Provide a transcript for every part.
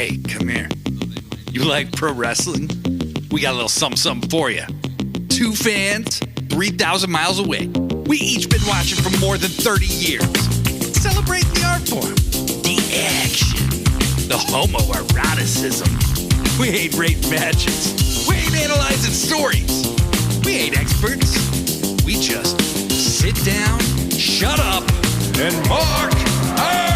Hey, come here. You like pro wrestling? We got a little something for you. 2 fans, 3,000 miles away. We each been watching for more than 30 years. Celebrate the art form, the action, the homoeroticism. We ain't rating matches. We ain't analyzing stories. We ain't experts. We just sit down, shut up, and mark out!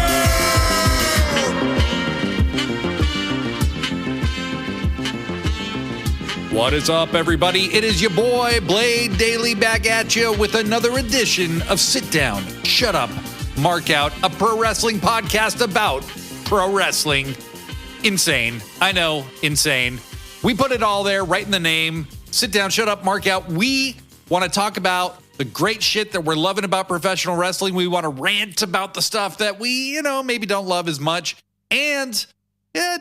What is up, everybody? It is your boy, Blade Daily, back at you with another edition of Sit Down, Shut Up, Mark Out, a pro wrestling podcast about pro wrestling. Insane. I know, insane. We put it all there right in the name. Sit down, shut up, mark out. We want to talk about the great shit that we're loving about professional wrestling. We want to rant about the stuff that we, maybe don't love as much. And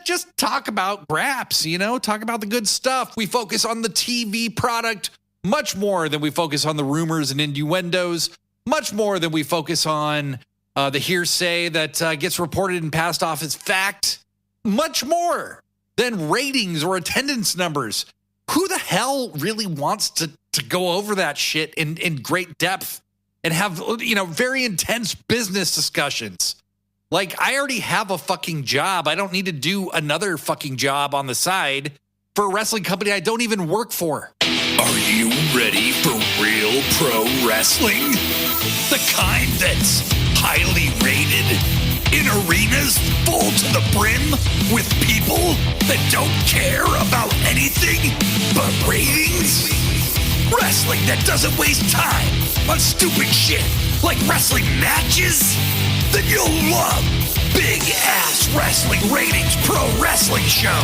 just talk about graps, talk about the good stuff. We focus on the TV product much more than we focus on the rumors and innuendos, much more than we focus on the hearsay that gets reported and passed off as fact, much more than ratings or attendance numbers. Who the hell really wants to go over that shit in great depth and have, very intense business discussions? Like, I already have a fucking job. I don't need to do another fucking job on the side for a wrestling company I don't even work for. Are you ready for real pro wrestling? The kind that's highly rated, in arenas full to the brim, with people that don't care about anything but ratings? Wrestling that doesn't waste time on stupid shit like wrestling matches? Then you'll love Big Ass Wrestling Ratings Pro Wrestling Show.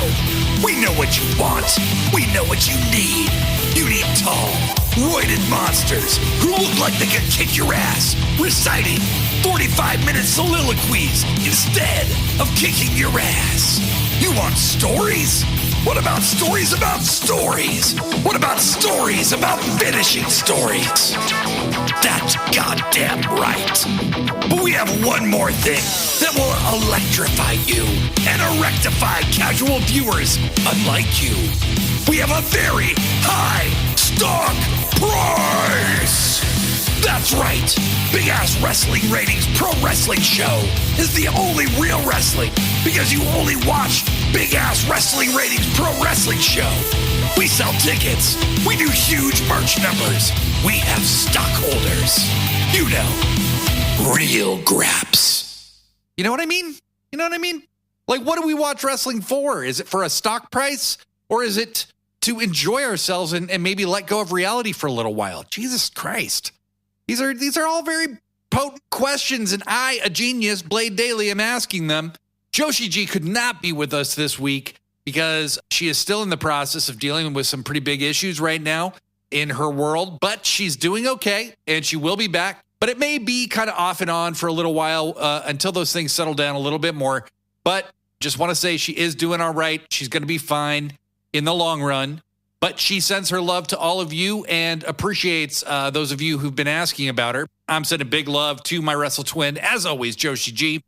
We know what you want. We know what you need. You need tall, roided monsters who look like they could kick your ass, reciting 45-minute soliloquies instead of kicking your ass. You want stories? What about stories about stories? What about stories about finishing stories? That's goddamn right. But we have one more thing that will electrify you and rectify casual viewers unlike you. We have a very high stock price. That's right. Big Ass Wrestling Ratings Pro Wrestling Show is the only real wrestling because you only watch Big Ass Wrestling Ratings Pro Wrestling Show. We sell tickets. We do huge merch numbers. We have stockholders. Real graps. You know what I mean? Like, what do we watch wrestling for? Is it for a stock price? Or is it to enjoy ourselves and maybe let go of reality for a little while? Jesus Christ. These are all very potent questions, and I, a genius, Blade Daily, am asking them. Joshi G could not be with us this week because she is still in the process of dealing with some pretty big issues right now in her world, but she's doing okay, and she will be back. But it may be kind of off and on for a little while until those things settle down a little bit more. But just want to say she is doing all right. She's going to be fine in the long run. But she sends her love to all of you and appreciates those of you who've been asking about her. I'm sending big love to my wrestle twin, as always, Joshi G.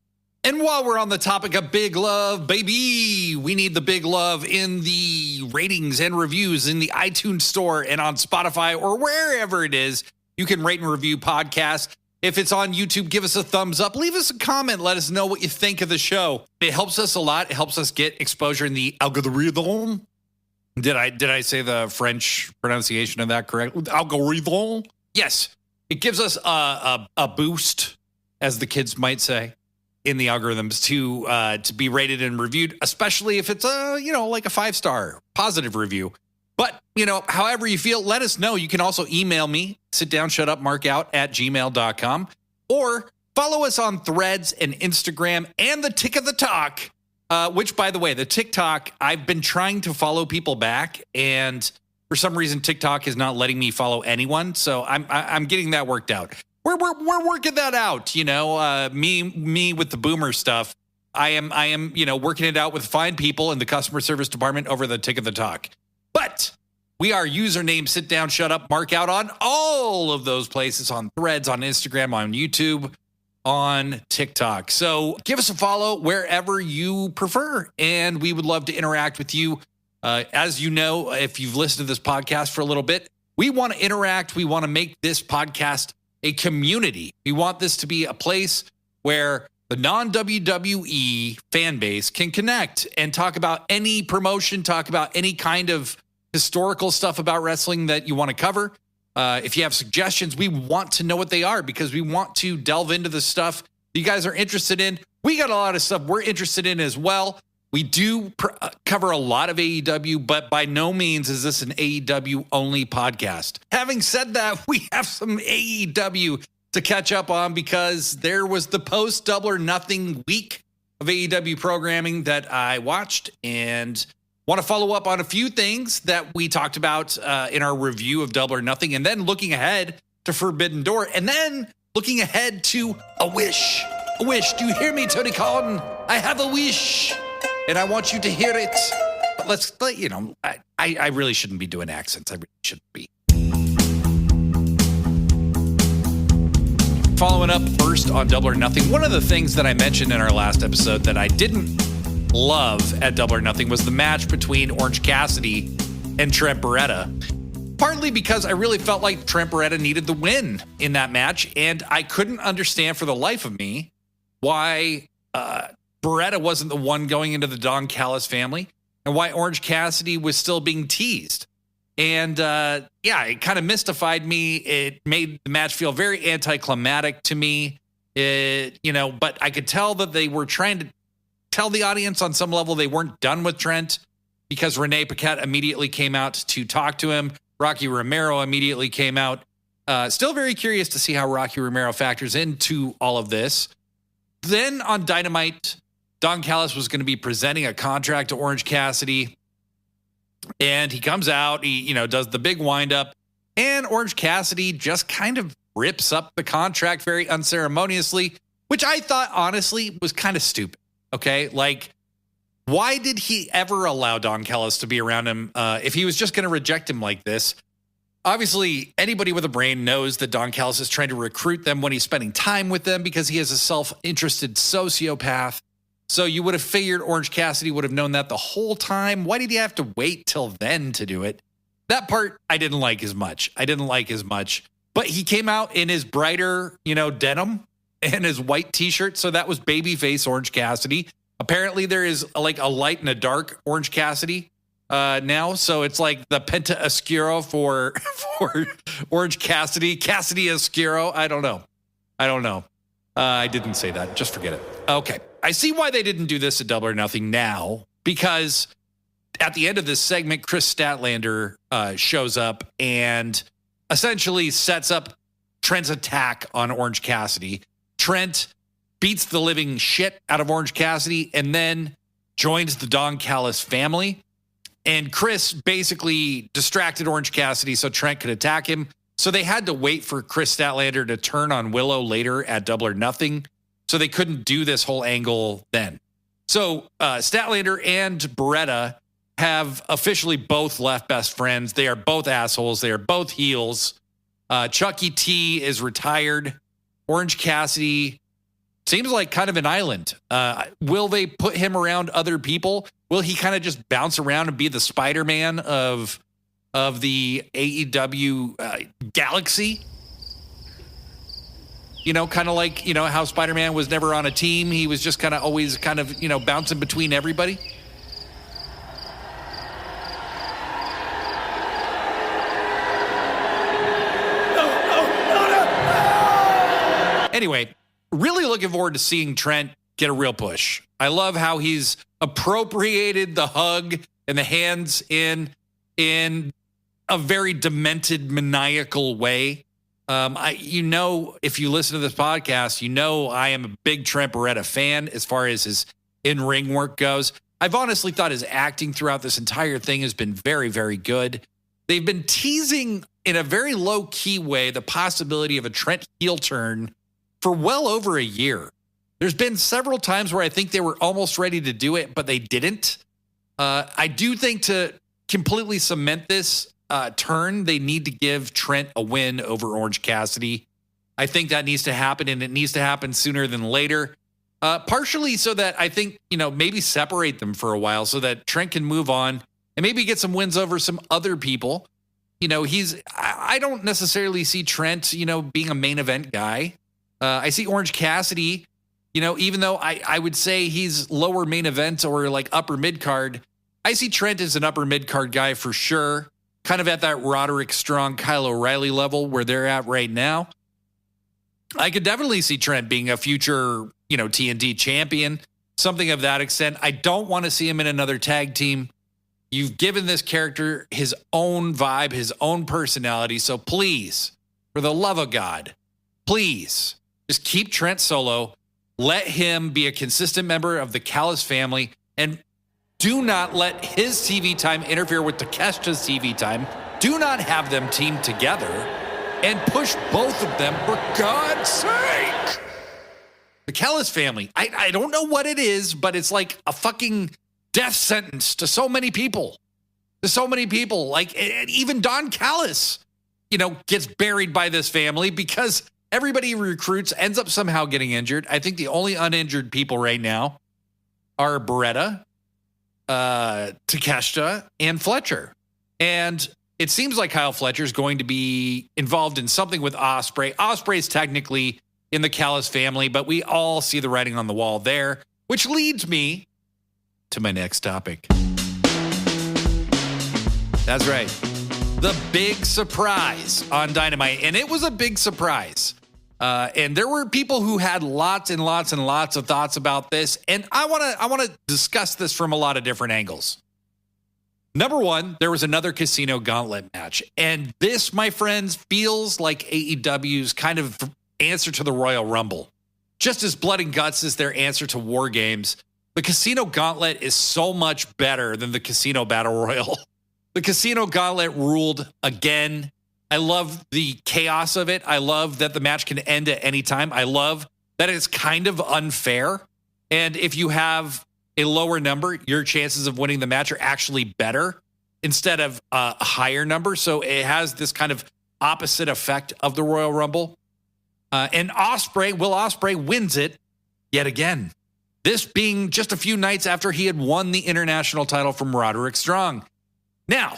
And while we're on the topic of big love, baby, we need the big love in the ratings and reviews in the iTunes store and on Spotify or wherever it is. You can rate and review podcasts. If it's on YouTube, give us a thumbs up. Leave us a comment. Let us know what you think of the show. It helps us a lot. It helps us get exposure in the algorithm. Did I say the French pronunciation of that correct? Algorithm? Yes. It gives us a boost, as the kids might say, in the algorithms to be rated and reviewed, especially if it's like a 5-star positive review. But, however you feel, let us know. You can also email me, sitdownshutupmarkout@gmail.com, or follow us on Threads and Instagram and the Tick of the Talk. Which, by the way, the TikTok, I've been trying to follow people back, and for some reason, TikTok is not letting me follow anyone. So I'm getting that worked out. We're working that out. Me with the boomer stuff. I am working it out with fine people in the customer service department over the Tick of the Talk. But we are username Sit Down Shut Up Mark Out on all of those places, on Threads, on Instagram, on YouTube. on TikTok. So give us a follow wherever you prefer, and we would love to interact with you. As you know, if you've listened to this podcast for a little bit, we want to interact. We want to make this podcast a community. We want this to be a place where the non-WWE fan base can connect and talk about any promotion, talk about any kind of historical stuff about wrestling that you want to cover. If you have suggestions, we want to know what they are because we want to delve into the stuff you guys are interested in. We got a lot of stuff we're interested in as well. We do cover a lot of AEW, but by no means is this an AEW only podcast. Having said that, we have some AEW to catch up on because there was the post Double or Nothing week of AEW programming that I watched and want to follow up on a few things that we talked about in our review of Double or Nothing, and then looking ahead to Forbidden Door, and then looking ahead to a wish. A wish. Do you hear me, Tony Khan? I have a wish, and I want you to hear it. But I really shouldn't be doing accents. I really shouldn't be. Following up first on Double or Nothing, one of the things that I mentioned in our last episode that I didn't love at Double or Nothing was the match between Orange Cassidy and Trent Beretta. Partly because I really felt like Trent Beretta needed the win in that match, and I couldn't understand for the life of me why Beretta wasn't the one going into the Don Callis family and why Orange Cassidy was still being teased. And it kind of mystified me. It made the match feel very anticlimactic to me. But I could tell that they were trying to tell the audience on some level they weren't done with Trent because Renee Paquette immediately came out to talk to him. Rocky Romero immediately came out. Still very curious to see how Rocky Romero factors into all of this. Then on Dynamite, Don Callis was going to be presenting a contract to Orange Cassidy. And he comes out, he does the big windup, and Orange Cassidy just kind of rips up the contract very unceremoniously, which I thought honestly was kind of stupid. Okay, like, why did he ever allow Don Callis to be around him if he was just going to reject him like this? Obviously, anybody with a brain knows that Don Callis is trying to recruit them when he's spending time with them because he is a self-interested sociopath. So you would have figured Orange Cassidy would have known that the whole time. Why did he have to wait till then to do it? That part I didn't like as much. But he came out in his brighter, denim and his white t-shirt. So that was babyface Orange Cassidy. Apparently there is like a light and a dark Orange Cassidy now. So it's like the Penta Oscuro for Orange Cassidy. Cassidy Oscuro. I don't know. I didn't say that. Just forget it. Okay. I see why they didn't do this at Double or Nothing now, because at the end of this segment, Chris Statlander shows up and essentially sets up Trent's attack on Orange Cassidy. Trent beats the living shit out of Orange Cassidy and then joins the Don Callis family. And Chris basically distracted Orange Cassidy so Trent could attack him. So they had to wait for Chris Statlander to turn on Willow later at Double or Nothing. So they couldn't do this whole angle then. So Statlander and Beretta have officially both left best friends. They are both assholes. They are both heels. Chucky T is retired. Orange Cassidy seems like kind of an island. Will they put him around other people? Will he kind of just bounce around and be the Spider-Man of the AEW galaxy? Kind of like, how Spider-Man was never on a team. He was just kind of always bouncing between everybody. Anyway, really looking forward to seeing Trent get a real push. I love how he's appropriated the hug and the hands in a very demented, maniacal way. If you listen to this podcast, I am a big Trent Beretta fan as far as his in-ring work goes. I've honestly thought his acting throughout this entire thing has been very, very good. They've been teasing in a very low-key way the possibility of a Trent heel turn for well over a year. There's been several times where I think they were almost ready to do it, but they didn't. I do think to completely cement this turn, they need to give Trent a win over Orange Cassidy. I think that needs to happen, and it needs to happen sooner than later. Partially so that I think, maybe separate them for a while so that Trent can move on and maybe get some wins over some other people. I don't necessarily see Trent, being a main event guy. I see Orange Cassidy, even though I would say he's lower main event or like upper mid card, I see Trent as an upper mid card guy for sure. Kind of at that Roderick Strong, Kyle O'Reilly level where they're at right now. I could definitely see Trent being a future, TNT champion, something of that extent. I don't want to see him in another tag team. You've given this character his own vibe, his own personality. So please, for the love of God, please just keep Trent solo. Let him be a consistent member of the Callis family, and do not let his TV time interfere with Takeshita's TV time. Do not have them team together and push both of them, for God's sake. The Callis family, I don't know what it is, but it's like a fucking death sentence to so many people. To so many people. Like, even Don Callis, gets buried by this family because everybody he recruits ends up somehow getting injured. I think the only uninjured people right now are Beretta, Takeshita, and Fletcher. And it seems like Kyle Fletcher is going to be involved in something with Ospreay. Ospreay is technically in the Callis family, but we all see the writing on the wall there, which leads me to my next topic. That's right. The big surprise on Dynamite. And it was a big surprise. And there were people who had lots and lots and lots of thoughts about this. And I want to discuss this from a lot of different angles. Number one, there was another Casino Gauntlet match. And this, my friends, feels like AEW's kind of answer to the Royal Rumble. Just as Blood and Guts is their answer to War Games, the Casino Gauntlet is so much better than the Casino Battle Royal. The Casino Gauntlet ruled again. I love the chaos of it. I love that the match can end at any time. I love that it's kind of unfair. And if you have a lower number, your chances of winning the match are actually better instead of a higher number. So it has this kind of opposite effect of the Royal Rumble. And Will Ospreay wins it yet again. This being just a few nights after he had won the international title from Roderick Strong. Now,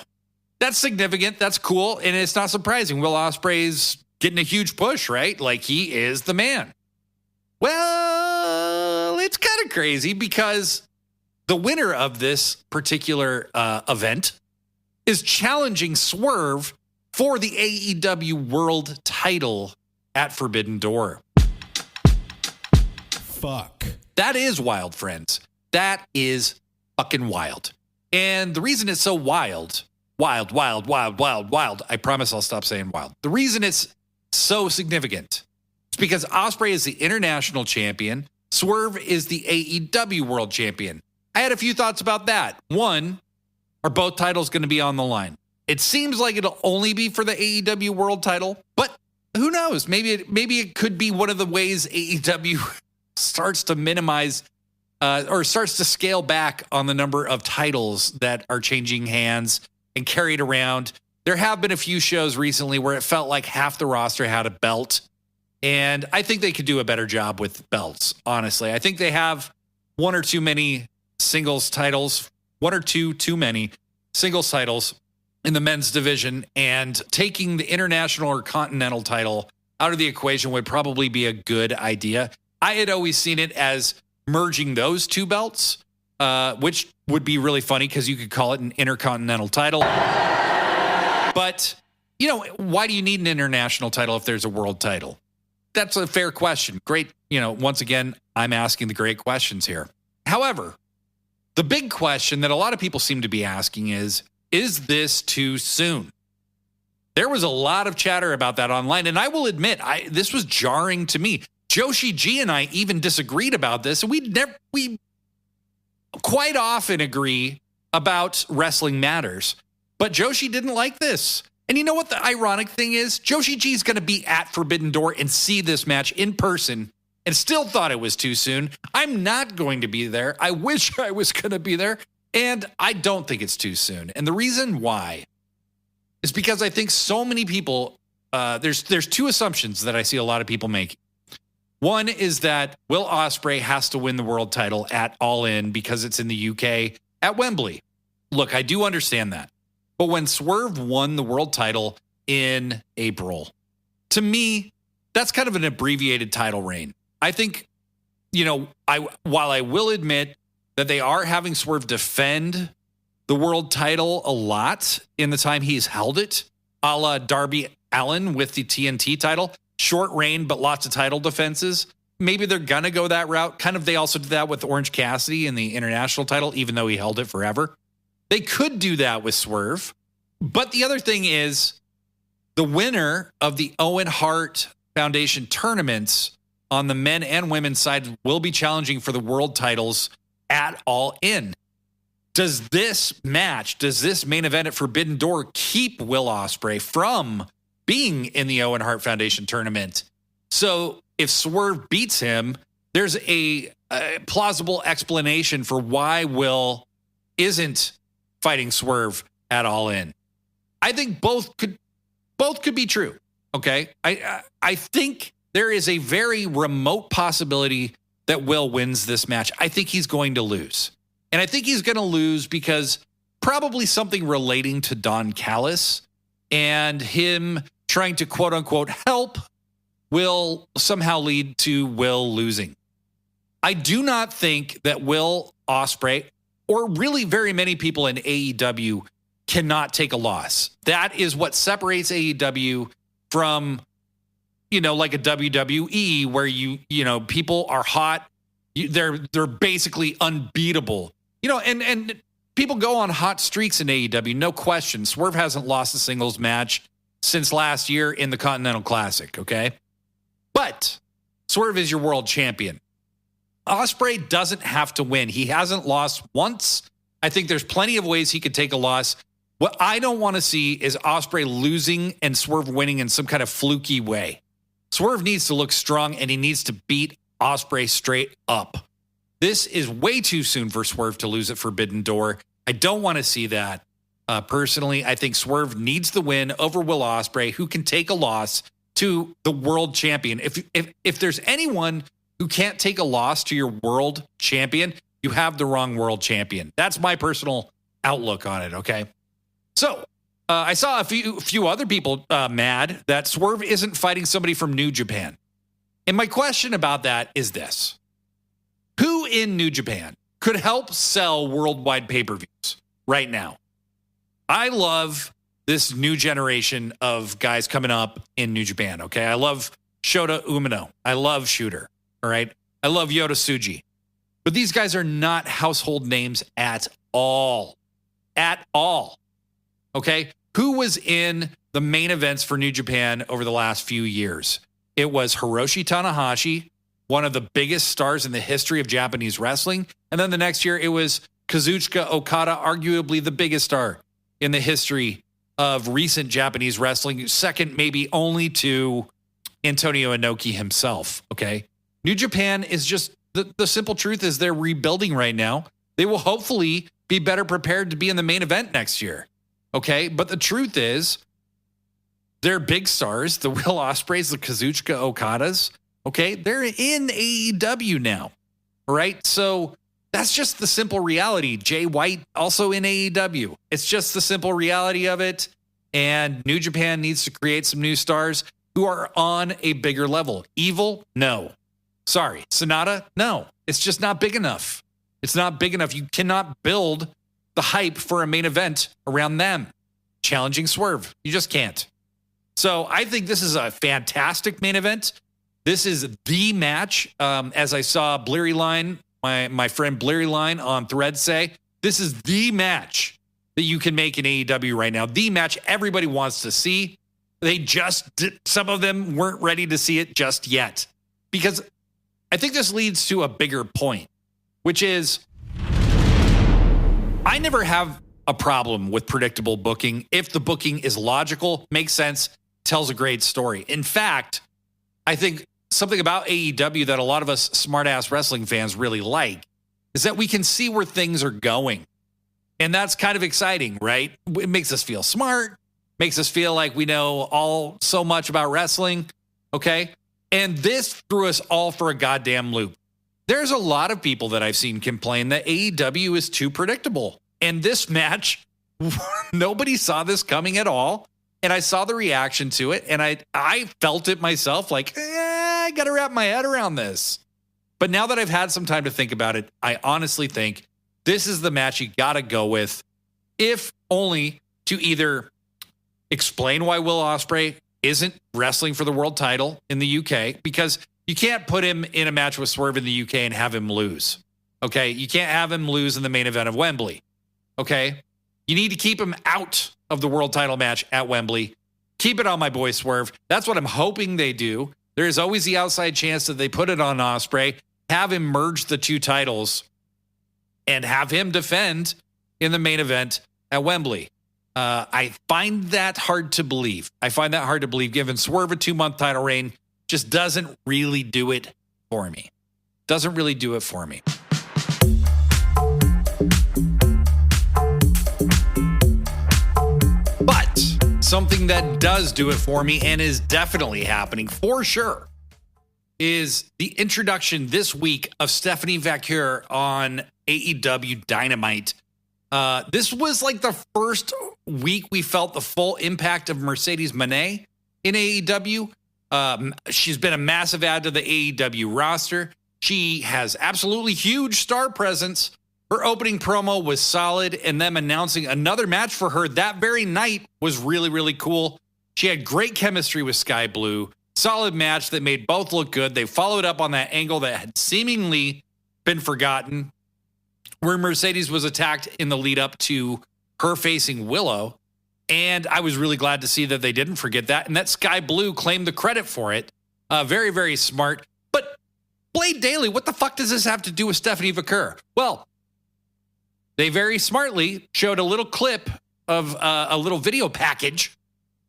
that's significant. That's cool. And it's not surprising. Will Ospreay's getting a huge push, right? Like, he is the man. Well, it's kind of crazy because the winner of this particular event is challenging Swerve for the AEW World title at Forbidden Door. Fuck. That is wild, friends. That is fucking wild. And the reason it's so wild, I promise I'll stop saying wild. The reason it's so significant is because Ospreay is the international champion. Swerve is the AEW World champion. I had a few thoughts about that. One, are both titles going to be on the line? It seems like it'll only be for the AEW World title, but who knows? Maybe it could be one of the ways AEW starts to minimize or starts to scale back on the number of titles that are changing hands and carried around. There have been a few shows recently where it felt like half the roster had a belt, and I think they could do a better job with belts, honestly. I think they have one or too many singles titles, too many singles titles in the men's division, and taking the international or continental title out of the equation would probably be a good idea. I had always seen it as merging those two belts, which would be really funny because you could call it an intercontinental title. But, why do you need an international title if there's a world title? That's a fair question. Great. Once again, I'm asking the great questions here. However, the big question that a lot of people seem to be asking is this too soon? There was a lot of chatter about that online, and I will admit, this was jarring to me. Joshi G and I even disagreed about this, and we quite often agree about wrestling matters, but Joshi didn't like this. And you know what the ironic thing is? Joshi G is going to be at Forbidden Door and see this match in person and still thought it was too soon. I'm not going to be there. I wish I was going to be there, and I don't think it's too soon. And the reason why is because I think so many people there's two assumptions that I see a lot of people making. One is that Will Ospreay has to win the world title at All In because it's in the UK at Wembley. Look, I do understand that. But when Swerve won the world title in April, to me, that's kind of an abbreviated title reign. I think, while I will admit that they are having Swerve defend the world title a lot in the time he's held it, a la Darby Allin with the TNT title, short reign, but lots of title defenses. Maybe they're going to go that route. Kind of, they also did that with Orange Cassidy in the international title, even though he held it forever. They could do that with Swerve. But the other thing is the winner of the Owen Hart Foundation tournaments on the men and women's side will be challenging for the world titles at All In. Does this main event at Forbidden Door keep Will Ospreay from being in the Owen Hart Foundation tournament? So if Swerve beats him, there's a plausible explanation for why Will isn't fighting Swerve at All In. I think both could be true. Okay. I think there is a very remote possibility that Will wins this match. I think he's going to lose. And I think he's going to lose because probably something relating to Don Callis and him trying to quote unquote help will somehow lead to Will losing. I do not think that Will Ospreay, or really very many people in AEW, cannot take a loss. That is what separates AEW from, like a WWE where people are hot. They're basically unbeatable. And people go on hot streaks in AEW, no question. Swerve hasn't lost a singles match since last year in the Continental Classic, okay? But Swerve is your world champion. Ospreay doesn't have to win. He hasn't lost once. I think there's plenty of ways he could take a loss. What I don't want to see is Ospreay losing and Swerve winning in some kind of fluky way. Swerve needs to look strong, and he needs to beat Ospreay straight up. This is way too soon for Swerve to lose at Forbidden Door. I don't want to see that. Personally, I think Swerve needs the win over Will Ospreay, who can take a loss to the world champion. If there's anyone who can't take a loss to your world champion, you have the wrong world champion. That's my personal outlook on it, okay? So I saw a few other people mad that Swerve isn't fighting somebody from New Japan. And my question about that is this. Who in New Japan could help sell worldwide pay-per-views right now? I love this new generation of guys coming up in New Japan, okay? I love Shota Umino. I love Shooter, all right? I love Yota Tsuji. But these guys are not household names at all. At all. Okay? Who was in the main events for New Japan over the last few years? It was Hiroshi Tanahashi, one of the biggest stars in the history of Japanese wrestling. And then the next year, it was Kazuchika Okada, arguably the biggest star in the history of recent Japanese wrestling, second maybe only to Antonio Inoki himself, okay? New Japan is just, the simple truth is they're rebuilding right now. They will hopefully be better prepared to be in the main event next year, okay? But the truth is, they're big stars, the Will Ospreays, the Kazuchika Okadas, okay? They're in AEW now, all right? So that's just the simple reality. Jay White also in AEW. It's just the simple reality of it. And New Japan needs to create some new stars who are on a bigger level. Evil? No. Sorry. Sonata? No. It's just not big enough. It's not big enough. You cannot build the hype for a main event around them. Challenging Swerve. You just can't. So I think this is a fantastic main event. This is the match. As I saw Bleary Line, my friend Bleary Line on Thread say, this is the match that you can make in AEW right now. The match everybody wants to see. Some of them weren't ready to see it just yet. Because I think this leads to a bigger point, which is I never have a problem with predictable booking if the booking is logical, makes sense, tells a great story. In fact, I think something about AEW that a lot of us smart-ass wrestling fans really like is that we can see where things are going. And that's kind of exciting, right? It makes us feel smart. makes us feel like we know all so much about wrestling, okay? And this threw us all for a goddamn loop. There's a lot of people that I've seen complain that AEW is too predictable. And this match, nobody saw this coming at all. And I saw the reaction to it, and I felt it myself, like, I got to wrap my head around this. But now that I've had some time to think about it, I honestly think this is the match you got to go with, if only to either explain why Will Ospreay isn't wrestling for the world title in the UK, because you can't put him in a match with Swerve in the UK and have him lose. Okay. You can't have him lose in the main event of Wembley. Okay. You need to keep him out of the world title match at Wembley. Keep it on my boy Swerve. That's what I'm hoping they do. There is always the outside chance that they put it on Ospreay, have him merge the two titles, and have him defend in the main event at Wembley. I find that hard to believe. Given Swerve a 2-month title reign just doesn't really do it for me. But something that does do it for me and is definitely happening for sure is the introduction this week of Stephanie Vaquer on AEW Dynamite. This was like the first week we felt the full impact of Mercedes Moné in AEW. She's been a massive add to the AEW roster. She has absolutely huge star presence. Her opening promo was solid, and them announcing another match for her that very night was really, really cool. She had great chemistry with Sky Blue. Solid match that made both look good. They followed up on that angle that had seemingly been forgotten, where Mercedes was attacked in the lead up to her facing Willow. And I was really glad to see that they didn't forget that, and that Sky Blue claimed the credit for it. Very, very smart. But Blade Daily, what the fuck does this have to do with Stephanie Vaquer? Well, they very smartly showed a little clip of a little video package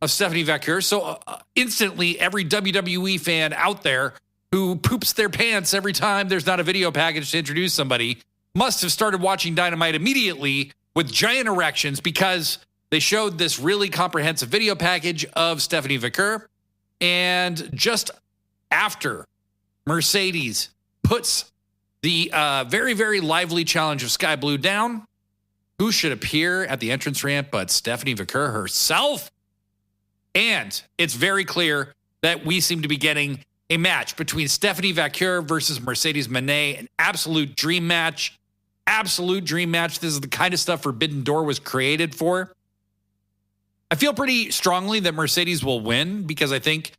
of Stephanie Vaquer. So instantly, every WWE fan out there who poops their pants every time there's not a video package to introduce somebody must have started watching Dynamite immediately with giant erections, because they showed this really comprehensive video package of Stephanie Vaquer. And just after Mercedes puts the very, very lively challenge of Sky Blue down, who should appear at the entrance ramp but Stephanie Vaquer herself? And it's very clear that we seem to be getting a match between Stephanie Vaquer versus Mercedes Moné, an absolute dream match. Absolute dream match. This is the kind of stuff Forbidden Door was created for. I feel pretty strongly that Mercedes will win, because I think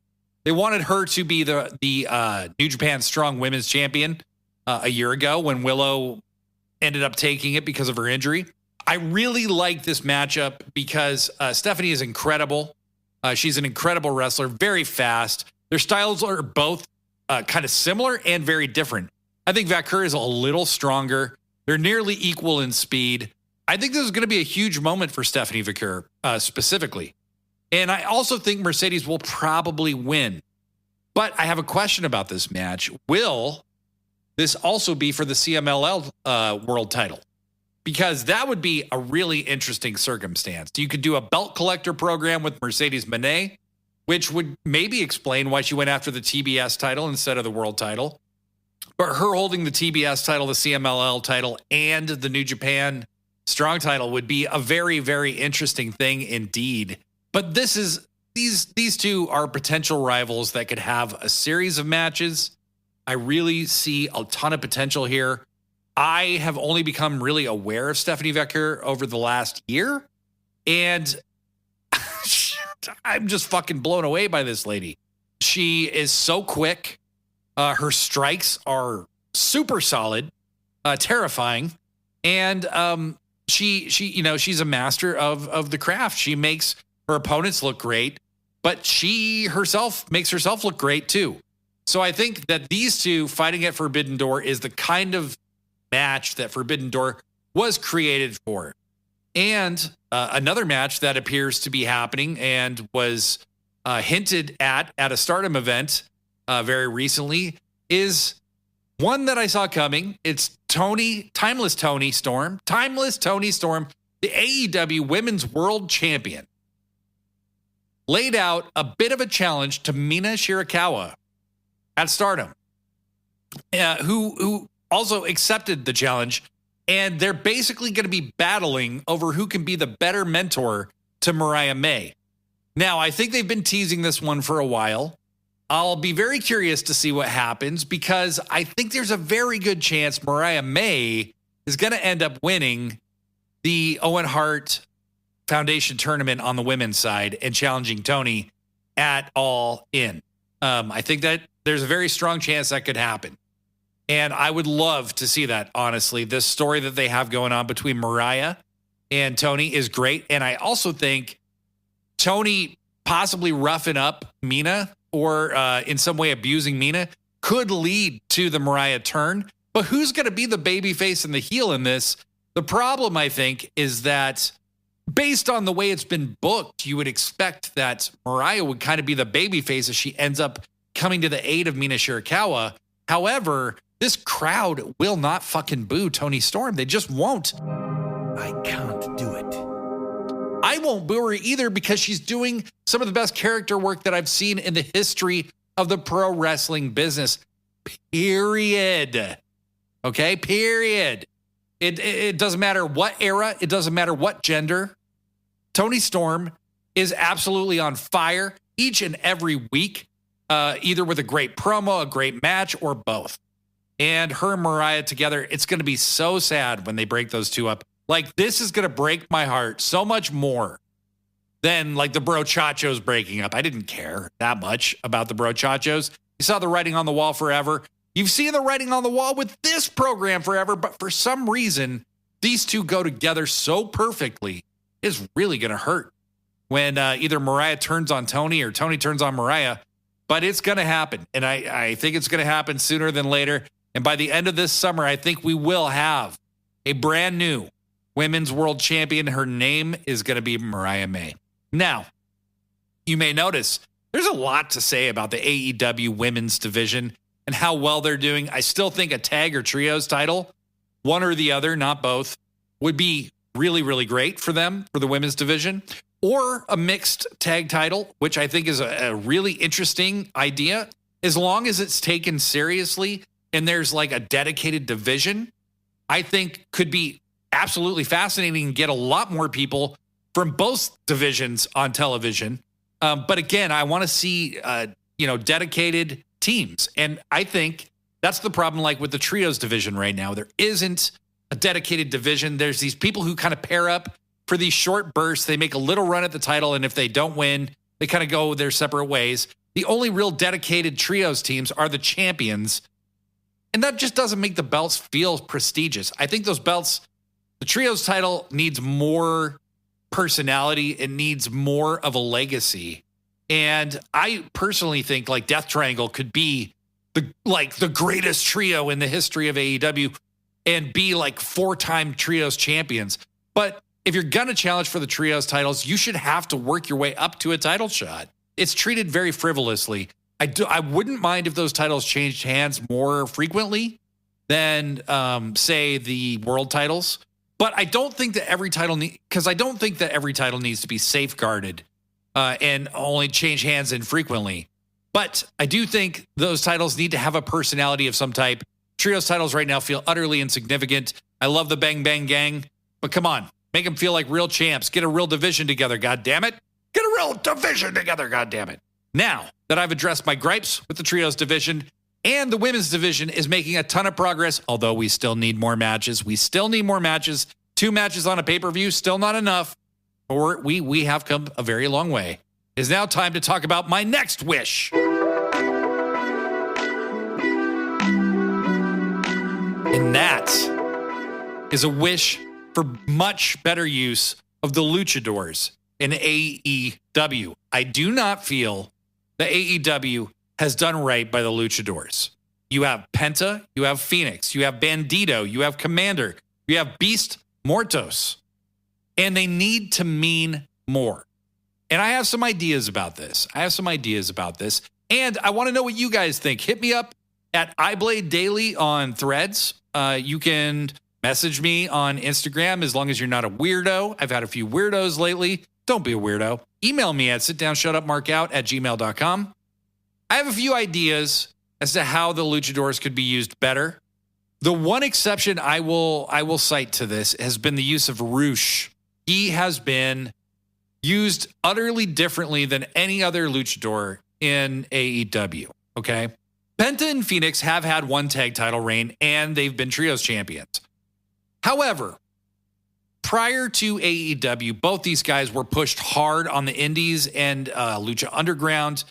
they wanted her to be the New Japan Strong Women's Champion a year ago when Willow ended up taking it because of her injury. I really like this matchup because Stephanie is incredible. She's an incredible wrestler, very fast. Their styles are both kind of similar and very different. I think Vaquer is a little stronger. They're nearly equal in speed. I think this is going to be a huge moment for Stephanie Vaquer specifically. And I also think Mercedes will probably win. But I have a question about this match. Will this also be for the CMLL world title? Because that would be a really interesting circumstance. You could do a belt collector program with Mercedes Moné, which would maybe explain why she went after the TBS title instead of the world title. But her holding the TBS title, the CMLL title, and the New Japan Strong title would be a very, very interesting thing indeed. But these two are potential rivals that could have a series of matches. I really see a ton of potential here. I have only become really aware of Stephanie Vaquer over the last year, and I'm just fucking blown away by this lady. She is so quick. Her strikes are super solid, terrifying, and she's a master of the craft. She makes her opponents look great, but she herself makes herself look great too. So I think that these two fighting at Forbidden Door is the kind of match that Forbidden Door was created for. And another match that appears to be happening and was hinted at a Stardom event very recently is one that I saw coming. It's Timeless Toni Storm, the AEW Women's World Champion, laid out a bit of a challenge to Mina Shirakawa at Stardom, who also accepted the challenge. And they're basically going to be battling over who can be the better mentor to Mariah May. Now, I think they've been teasing this one for a while. I'll be very curious to see what happens because I think there's a very good chance Mariah May is going to end up winning the Owen Hart Foundation tournament on the women's side and challenging Toni at All In. I think that there's a very strong chance that could happen. And I would love to see that, honestly. This story that they have going on between Mariah and Toni is great. And I also think Toni possibly roughing up Mina or in some way abusing Mina could lead to the Mariah turn. But who's going to be the baby face and the heel in this? The problem, I think, is that based on the way it's been booked, you would expect that Mariah would kind of be the baby face as she ends up coming to the aid of Mina Shirakawa. However, this crowd will not fucking boo Toni Storm. They just won't. I can't do it. I won't boo her either because she's doing some of the best character work that I've seen in the history of the pro wrestling business. Period. Okay? Period. It doesn't matter what era. It doesn't matter what gender. Toni Storm is absolutely on fire each and every week, either with a great promo, a great match, or both. And her and Mariah together, it's going to be so sad when they break those two up. Like, this is going to break my heart so much more than, like, the Brochachos breaking up. I didn't care that much about the Brochachos. You saw the writing on the wall forever. You've seen the writing on the wall with this program forever, but for some reason, these two go together so perfectly, it's really going to hurt when either Mariah turns on Toni or Toni turns on Mariah. But it's going to happen, and I think it's going to happen sooner than later. And by the end of this summer, I think we will have a brand new women's world champion. Her name is going to be Mariah May. Now, you may notice there's a lot to say about the AEW women's division and how well they're doing. I still think a tag or trios title, one or the other, not both, would be really, really great for them, for the women's division, or a mixed tag title, which I think is a really interesting idea, as long as it's taken seriously and there's like a dedicated division. I think could be absolutely fascinating and get a lot more people from both divisions on television. But again, I want to see, dedicated teams. And I think that's the problem, like with the trios division right now. There isn't a dedicated division. There's these people who kind of pair up for these short bursts. They make a little run at the title, and if they don't win, they kind of go their separate ways. The only real dedicated trios teams are the champions, and that just doesn't make the belts feel prestigious. I think those belts, the trios title needs more personality. It needs more of a legacy. And I personally think like Death Triangle could be the greatest trio in the history of AEW and be like 4-time trios champions. But if you're going to challenge for the trios titles, you should have to work your way up to a title shot. It's treated very frivolously. I wouldn't mind if those titles changed hands more frequently than, say, the world titles. But I don't think that every title needs to be safeguarded and only change hands infrequently. But I do think those titles need to have a personality of some type. Trios titles right now feel utterly insignificant. I love the Bang Bang Gang, but come on, make them feel like real champs. Get a real division together, goddammit. Get a real division together, goddammit. Now that I've addressed my gripes with the trios division, and the women's division is making a ton of progress, although we still need more matches. We still need more matches. 2 matches on a pay-per-view, still not enough. Or we have come a very long way. It is now time to talk about my next wish. And that is a wish for much better use of the luchadores in AEW. I do not feel that AEW has done right by the luchadores. You have Penta, you have Phoenix, you have Bandito, you have Commander, you have Beast Mortos, and they need to mean more. And I have some ideas about this. And I want to know what you guys think. Hit me up at iBlade Daily on Threads. You can message me on Instagram as long as you're not a weirdo. I've had a few weirdos lately Don't be a weirdo. Email me at sitdownshutupmarkout@gmail.com. I have a few ideas as to how the luchadors could be used better. The one exception I will cite to this has been the use of Roosh. He has been used utterly differently than any other luchador in AEW, okay? Penta and Phoenix have had one tag title reign, and they've been trios champions. However, prior to AEW, both these guys were pushed hard on the indies and Lucha Underground,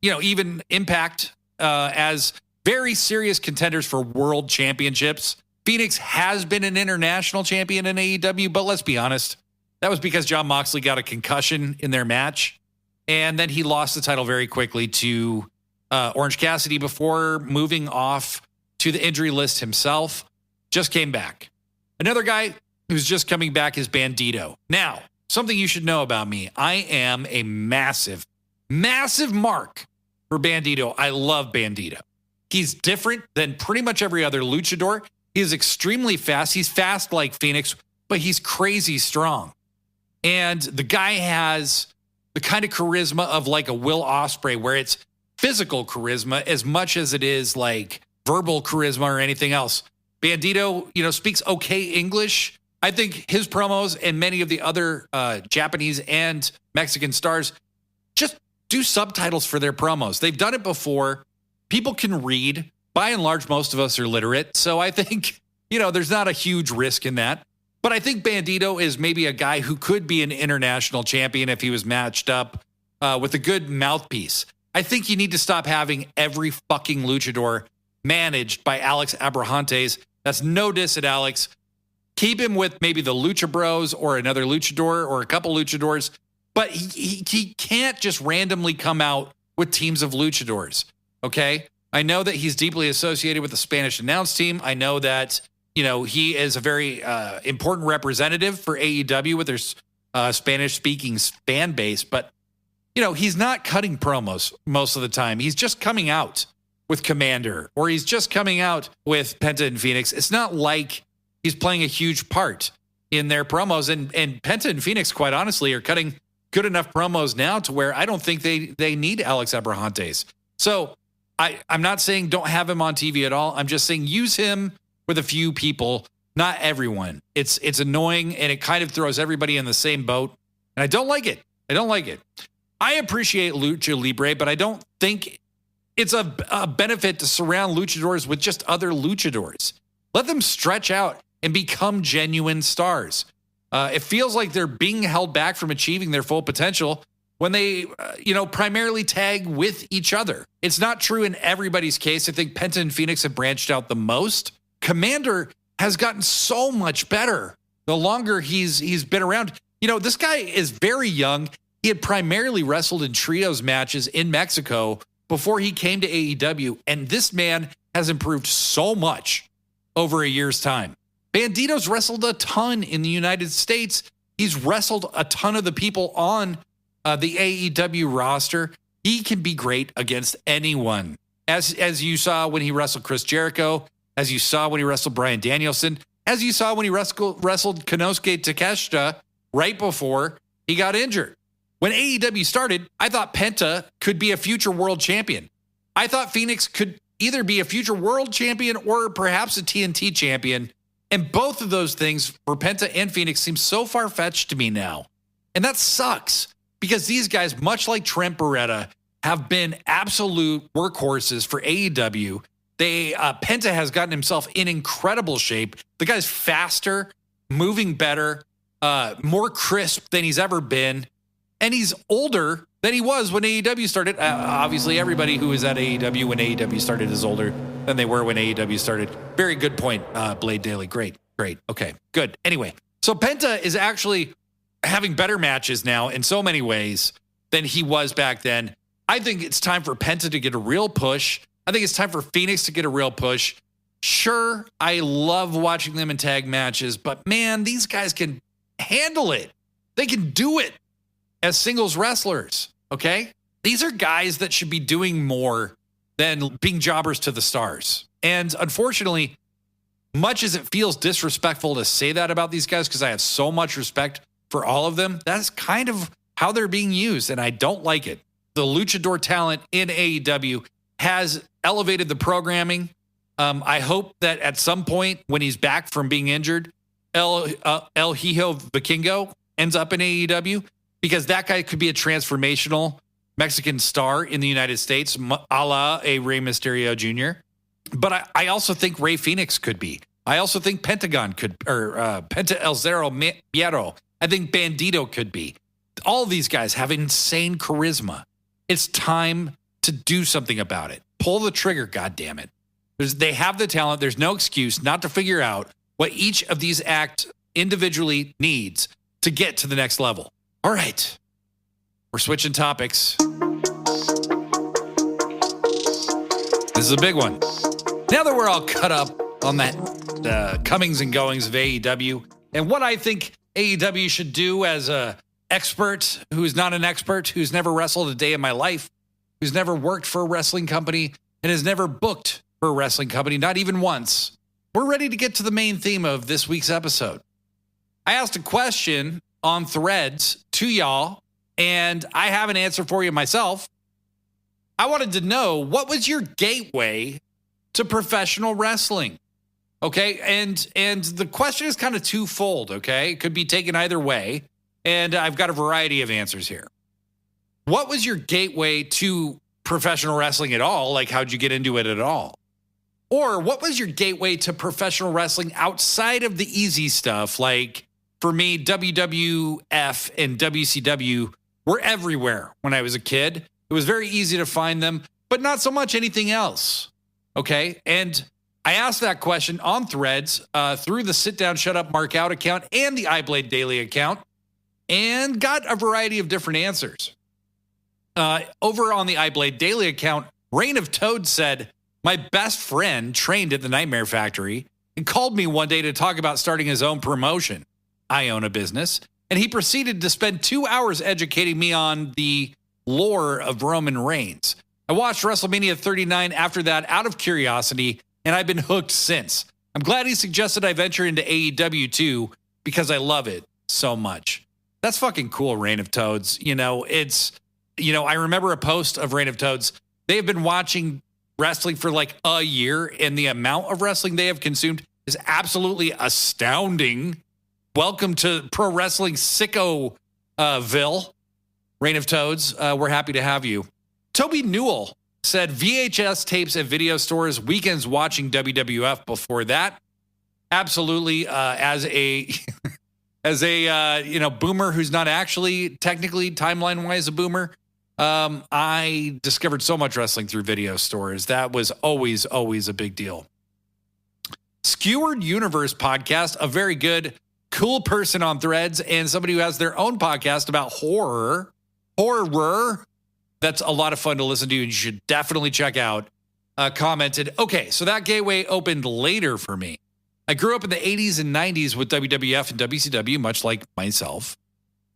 even Impact, as very serious contenders for world championships. Phoenix has been an international champion in AEW, but let's be honest, that was because Jon Moxley got a concussion in their match, and then he lost the title very quickly to Orange Cassidy before moving off to the injury list himself. Just came back. Another guy who's just coming back is Bandito. Now, something you should know about me. I am a massive, massive mark for Bandito. I love Bandito. He's different than pretty much every other luchador. He is extremely fast. He's fast like Phoenix, but he's crazy strong. And the guy has the kind of charisma of like a Will Ospreay, where it's physical charisma as much as it is like verbal charisma or anything else. Bandito, speaks okay English. I think his promos and many of the other Japanese and Mexican stars just do subtitles for their promos. They've done it before. People can read. By and large, most of us are literate. So I think, there's not a huge risk in that. But I think Bandito is maybe a guy who could be an international champion if he was matched up with a good mouthpiece. I think you need to stop having every fucking luchador managed by Alex Abrahantes. That's no diss at Alex. Keep him with maybe the Lucha Bros or another luchador or a couple luchadors. But he can't just randomly come out with teams of luchadors, okay? I know that he's deeply associated with the Spanish announce team. I know that, he is a very important representative for AEW with their Spanish-speaking fan base. But, he's not cutting promos most of the time. He's just coming out with Commander, or he's just coming out with Penta and Phoenix. It's not like he's playing a huge part in their promos. And Penta and Phoenix, quite honestly, are cutting good enough promos now to where I don't think they need Alex Abrahantes. So I'm not saying don't have him on TV at all. I'm just saying use him with a few people, not everyone. It's annoying, and it kind of throws everybody in the same boat. And I don't like it. I appreciate Lucha Libre, but I don't think it's a benefit to surround luchadors with just other luchadors. Let them stretch out and become genuine stars. It feels like they're being held back from achieving their full potential when they, primarily tag with each other. It's not true in everybody's case. I think Penta and Phoenix have branched out the most. Commander has gotten so much better the longer he's been around. This guy is very young. He had primarily wrestled in trios matches in Mexico before he came to AEW, and this man has improved so much over a year's time. Bandito's wrestled a ton in the United States. He's wrestled a ton of the people on the AEW roster. He can be great against anyone. As you saw when he wrestled Chris Jericho, as you saw when he wrestled Bryan Danielson, as you saw when he wrestled Konosuke Takeshita right before he got injured. When AEW started, I thought Penta could be a future world champion. I thought Phoenix could either be a future world champion or perhaps a TNT champion. And both of those things for Penta and Phoenix seem so far-fetched to me now. And that sucks because these guys, much like Trent Beretta, have been absolute workhorses for AEW. Penta has gotten himself in incredible shape. The guy's faster, moving better, more crisp than he's ever been. And he's older than he was when AEW started. Obviously, everybody who was at AEW when AEW started is older than they were when AEW started. Very good point, Blade Daily. Great. Okay, good. Anyway, so Penta is actually having better matches now in so many ways than he was back then. I think it's time for Penta to get a real push. I think it's time for Phoenix to get a real push. Sure, I love watching them in tag matches, but man, these guys can handle it. They can do it as singles wrestlers, okay? These are guys that should be doing more than being jobbers to the stars. And unfortunately, much as it feels disrespectful to say that about these guys, because I have so much respect for all of them, that's kind of how they're being used, and I don't like it. The luchador talent in AEW has elevated the programming. I hope that at some point when he's back from being injured, El Hijo Vikingo ends up in AEW, because that guy could be a transformational Mexican star in the United States, a la a Rey Mysterio Jr. But I also think Rey Fénix could be. I also think Pentagon could, or Penta El Zero Miedo. I think Bandito could be. All of these guys have insane charisma. It's time to do something about it. Pull the trigger, goddammit. They have the talent. There's no excuse not to figure out what each of these acts individually needs to get to the next level. All right. We're switching topics. This is a big one. Now that we're all cut up on that comings and goings of AEW and what I think AEW should do as a expert who's not an expert, who's never wrestled a day in my life, who's never worked for a wrestling company and has never booked for a wrestling company, not even once, we're ready to get to the main theme of this week's episode. I asked a question on Threads to y'all, and I have an answer for you myself. I wanted to know, what was your gateway to professional wrestling? Okay, and the question is kind of twofold, okay? It could be taken either way, and I've got a variety of answers here. What was your gateway to professional wrestling at all? Like, how'd you get into it at all? Or what was your gateway to professional wrestling outside of the easy stuff? Like, for me, WWF and WCW were everywhere when I was a kid. It was very easy to find them, but not so much anything else. Okay, and I asked that question on Threads through the Sit Down, Shut Up, Mark Out account and the iBlade Daily account, and got a variety of different answers. Over on the iBlade Daily account, Reign of Toad said, my best friend trained at the Nightmare Factory and called me one day to talk about starting his own promotion. I own a business, and he proceeded to spend 2 hours educating me on the lore of Roman Reigns. I watched WrestleMania 39 after that out of curiosity, and I've been hooked since. I'm glad he suggested I venture into AEW too, because I love it so much. That's fucking cool, Reign of Toads. I remember a post of Reign of Toads. They have been watching wrestling for like a year, and the amount of wrestling they have consumed is absolutely astounding. Welcome to Pro Wrestling Sicko-ville, Reign of Toads. We're happy to have you. Toby Newell said VHS tapes at video stores, weekends watching WWF before that. Absolutely. As a boomer who's not actually technically timeline-wise a boomer, I discovered so much wrestling through video stores. That was always a big deal. Skewered Universe podcast, a very good, cool person on Threads, and somebody who has their own podcast about horror. That's a lot of fun to listen to, and you should definitely check out. Commented, okay, so that gateway opened later for me. I grew up in the 80s and 90s with WWF and WCW, much like myself.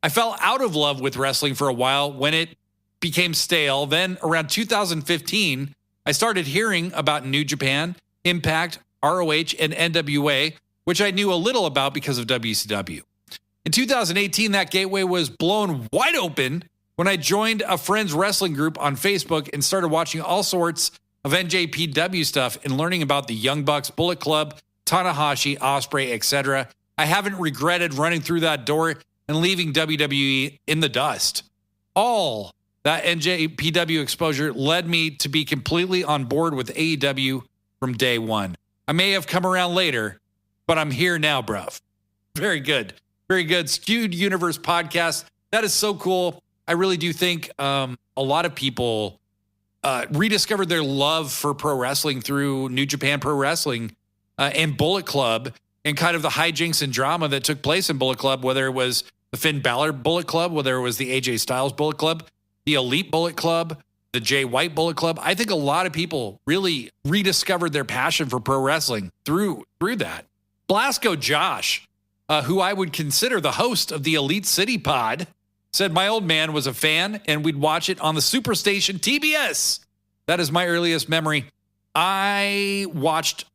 I fell out of love with wrestling for a while when it became stale. Then around 2015, I started hearing about New Japan, Impact, ROH, and NWA, which I knew a little about because of WCW. In 2018, that gateway was blown wide open when I joined a friend's wrestling group on Facebook and started watching all sorts of NJPW stuff and learning about the Young Bucks, Bullet Club, Tanahashi, Ospreay, etc. I haven't regretted running through that door and leaving WWE in the dust. All that NJPW exposure led me to be completely on board with AEW from day one. I may have come around later, but I'm here now, bruv. Very good. Very good. Skewed Universe podcast. That is so cool. I really do think a lot of people rediscovered their love for pro wrestling through New Japan Pro Wrestling and Bullet Club, and kind of the hijinks and drama that took place in Bullet Club, whether it was the Finn Balor Bullet Club, whether it was the AJ Styles Bullet Club, the Elite Bullet Club, the Jay White Bullet Club. I think a lot of people really rediscovered their passion for pro wrestling through that. Blasco Josh, who I would consider the host of the Elite City Pod, said my old man was a fan and we'd watch it on the Superstation TBS. That is my earliest memory. I watched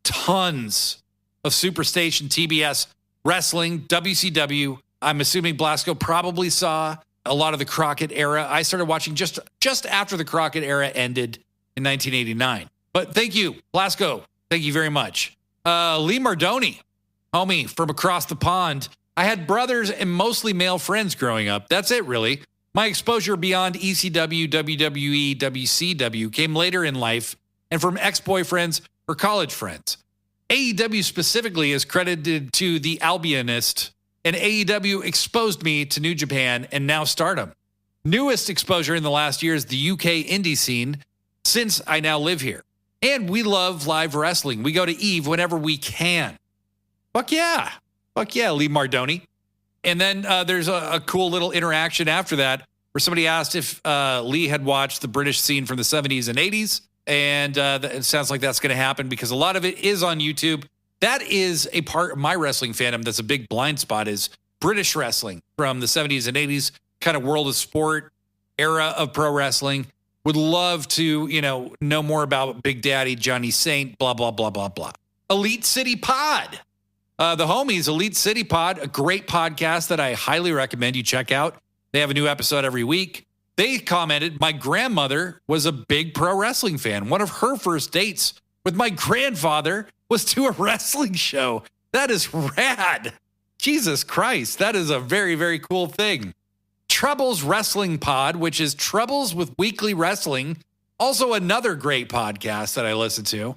tons of Superstation TBS wrestling, WCW. I'm assuming Blasco probably saw a lot of the Crockett era. I started watching just after the Crockett era ended in 1989. But thank you, Blasco. Thank you very much. Lee Mardoni, homie from across the pond. I had brothers and mostly male friends growing up. That's it, really. My exposure beyond ECW, WWE, WCW came later in life and from ex-boyfriends or college friends. AEW specifically is credited to the Albionist, and AEW exposed me to New Japan and now Stardom. Newest exposure in the last year is the UK indie scene since I now live here. And we love live wrestling. We go to Eve whenever we can. Fuck yeah. Fuck yeah, Lee Mardoni. And then there's a cool little interaction after that where somebody asked if Lee had watched the British scene from the 70s and 80s. And it sounds like that's going to happen because a lot of it is on YouTube. That is a part of my wrestling fandom that's a big blind spot is British wrestling from the 70s and 80s, kind of world of sport era of pro wrestling. Would love to, know more about Big Daddy, Johnny Saint, blah, blah, blah, blah, blah. Elite City Pod. The homies, Elite City Pod, a great podcast that I highly recommend you check out. They have a new episode every week. They commented, my grandmother was a big pro wrestling fan. One of her first dates with my grandfather was to a wrestling show. That is rad. Jesus Christ. That is a very, very cool thing. Troubles Wrestling Pod, which is Troubles with Weekly Wrestling. Also another great podcast that I listen to.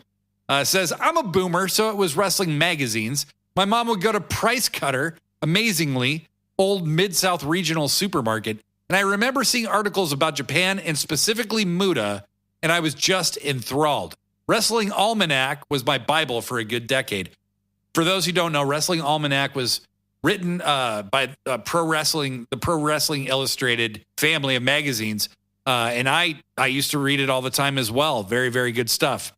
Says, I'm a boomer, so it was wrestling magazines. My mom would go to Price Cutter, amazingly, old Mid-South regional supermarket. And I remember seeing articles about Japan and specifically Muda, and I was just enthralled. Wrestling Almanac was my Bible for a good decade. For those who don't know, Wrestling Almanac was written by the Pro Wrestling Illustrated family of magazines. And I used to read it all the time as well. Very, very good stuff.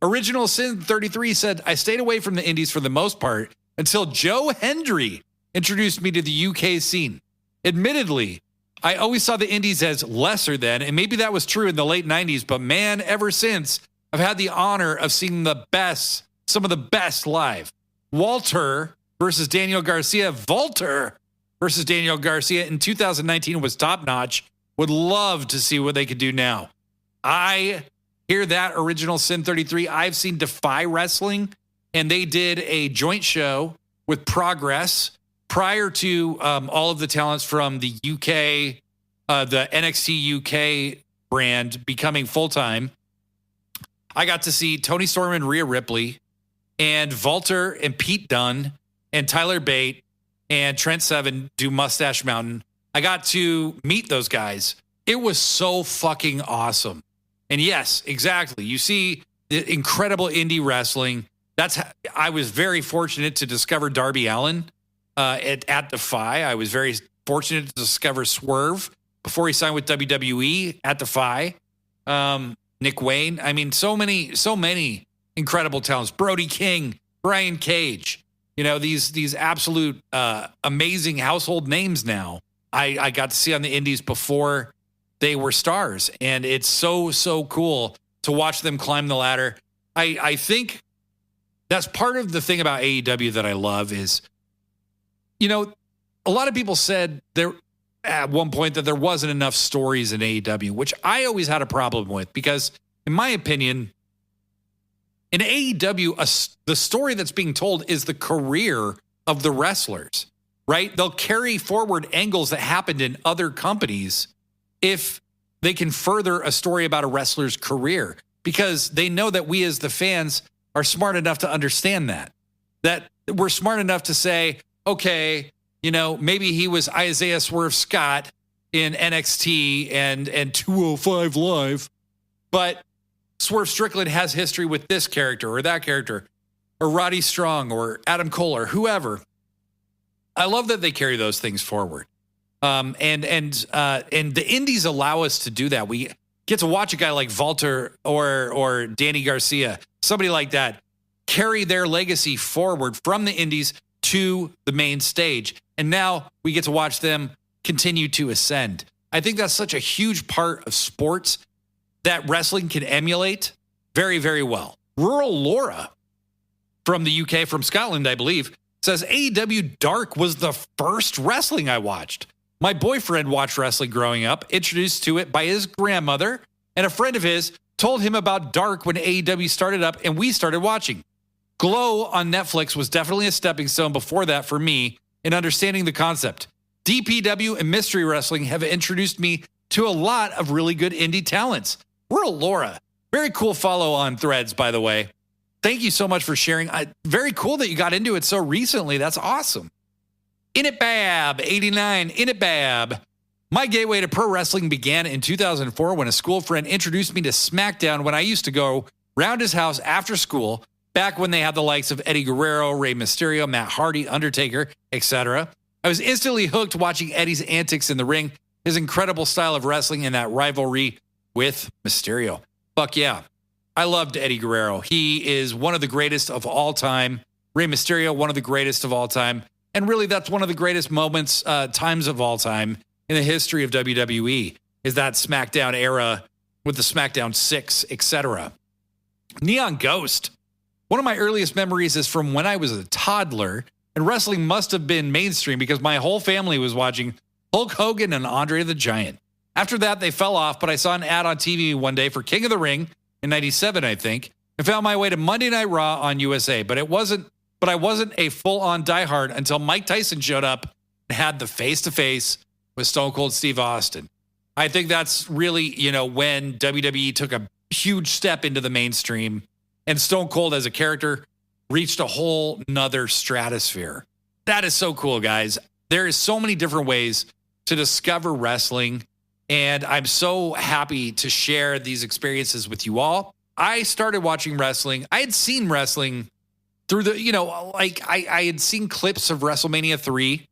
Original Sin 33 said, I stayed away from the indies for the most part until Joe Hendry introduced me to the UK scene. Admittedly, I always saw the indies as lesser than, and maybe that was true in the late 90s, but man, ever since, I've had the honor of seeing some of the best live. Walter versus Daniel Garcia. Volter versus Daniel Garcia in 2019 was top-notch. Would love to see what they could do now. I hear that Original Sin 33. I've seen Defy Wrestling, and they did a joint show with Progress prior to all of the talents from the UK, the NXT UK brand becoming full-time. I got to see Tony Storm and Rhea Ripley and Volter and Pete Dunne and Tyler Bate and Trent Seven do Mustache Mountain. I got to meet those guys. It was so fucking awesome. And yes, exactly. You see the incredible indie wrestling. I was very fortunate to discover Darby Allin at Defy. I was very fortunate to discover Swerve before he signed with WWE at Defy. Nick Wayne. I mean, so many incredible talents. Brody King, Brian Cage. These absolute amazing household names now. I got to see on the indies before they were stars. And it's so cool to watch them climb the ladder. I think that's part of the thing about AEW that I love is, a lot of people said there at one point that there wasn't enough stories in AEW, which I always had a problem with because, in my opinion, in AEW, the story that's being told is the career of the wrestlers, right? They'll carry forward angles that happened in other companies if they can further a story about a wrestler's career because they know that we as the fans are smart enough to understand that we're smart enough to say, okay, maybe he was Isaiah Swerve Scott in NXT and 205 Live, but Swerve Strickland has history with this character or that character or Roddy Strong or Adam Cole or whoever. I love that they carry those things forward. And the indies allow us to do that. We get to watch a guy like Volter or Danny Garcia, somebody like that, carry their legacy forward from the indies to the main stage. And now we get to watch them continue to ascend. I think that's such a huge part of sports that wrestling can emulate very, very well. Rural Laura from the UK, from Scotland, I believe, says AEW Dark was the first wrestling I watched. My boyfriend watched wrestling growing up, introduced to it by his grandmother, and a friend of his told him about Dark when AEW started up, and we started watching. Glow on Netflix was definitely a stepping stone before that for me in understanding the concept. DPW and Mystery Wrestling have introduced me to a lot of really good indie talents. We're a Laura. Very cool follow on Threads, by the way. Thank you so much for sharing. Very cool that you got into it so recently. That's awesome. Initbab, 89, Initbab. My gateway to pro wrestling began in 2004 when a school friend introduced me to SmackDown when I used to go round his house after school, back when they had the likes of Eddie Guerrero, Rey Mysterio, Matt Hardy, Undertaker, etc. I was instantly hooked watching Eddie's antics in the ring, his incredible style of wrestling, and that rivalry with Mysterio. Fuck yeah. I loved Eddie Guerrero. He is one of the greatest of all time. Rey Mysterio, one of the greatest of all time. And really, that's one of the greatest moments, times of all time in the history of WWE, is that SmackDown era with the SmackDown 6, etc. Neon Ghost. One of my earliest memories is from when I was a toddler, and wrestling must have been mainstream because my whole family was watching Hulk Hogan and Andre the Giant. After that, they fell off, but I saw an ad on TV one day for King of the Ring in 97, I think, and found my way to Monday Night Raw on USA. But I wasn't a full-on diehard until Mike Tyson showed up and had the face-to-face with Stone Cold Steve Austin. I think that's really, when WWE took a huge step into the mainstream and Stone Cold as a character reached a whole nother stratosphere. That is so cool, guys. There is so many different ways to discover wrestling, and I'm so happy to share these experiences with you all. I started watching wrestling. I had seen wrestling through the, I had seen clips of WrestleMania 3 in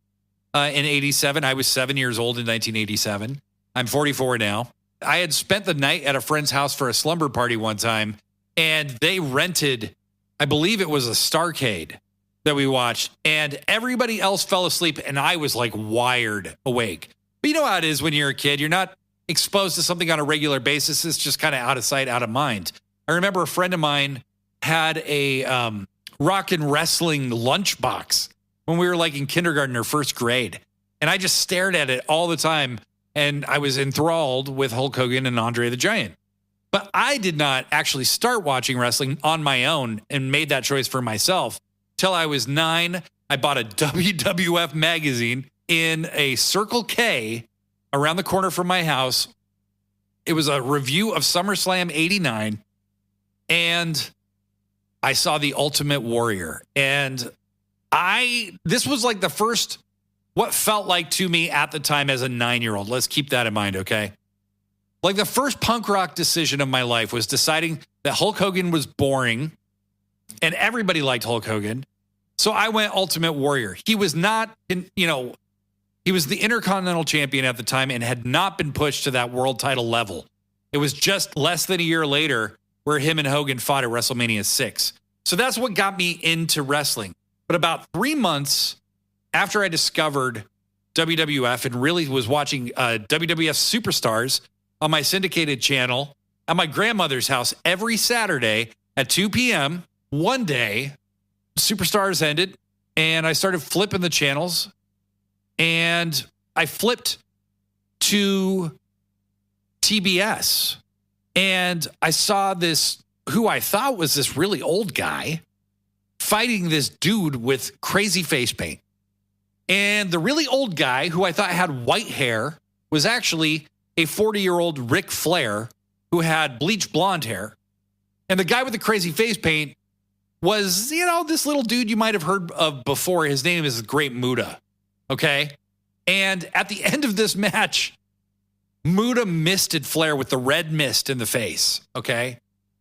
87. I was 7 years old in 1987. I'm 44 now. I had spent the night at a friend's house for a slumber party one time, and they rented, I believe it was a Starrcade that we watched, and everybody else fell asleep, and I was like wired awake. But you know how it is when you're a kid. You're not exposed to something on a regular basis. It's just kind of out of sight, out of mind. I remember a friend of mine had a rock and wrestling lunchbox when we were like in kindergarten or first grade. And I just stared at it all the time. And I was enthralled with Hulk Hogan and Andre the Giant. But I did not actually start watching wrestling on my own and made that choice for myself till I was 9. I bought a WWF magazine in a Circle K around the corner from my house. It was a review of SummerSlam 89. And I saw The Ultimate Warrior. And this was like the first, what felt like to me at the time as a 9-year-old. Let's keep that in mind, okay? Like the first punk rock decision of my life was deciding that Hulk Hogan was boring and everybody liked Hulk Hogan. So I went Ultimate Warrior. He was not, he was the Intercontinental Champion at the time and had not been pushed to that world title level. It was just less than a year later where him and Hogan fought at WrestleMania 6. So that's what got me into wrestling. But about 3 months after I discovered WWF and really was watching WWF Superstars on my syndicated channel at my grandmother's house every Saturday at 2 p.m., one day, Superstars ended, and I started flipping the channels, and I flipped to TBS, and I saw this, who I thought was this really old guy, fighting this dude with crazy face paint. And the really old guy, who I thought had white hair, was actually a 40-year-old Ric Flair who had bleached blonde hair. And the guy with the crazy face paint was, this little dude you might have heard of before. His name is Great Muta, okay? And at the end of this match, Muta misted Flair with the red mist in the face, okay?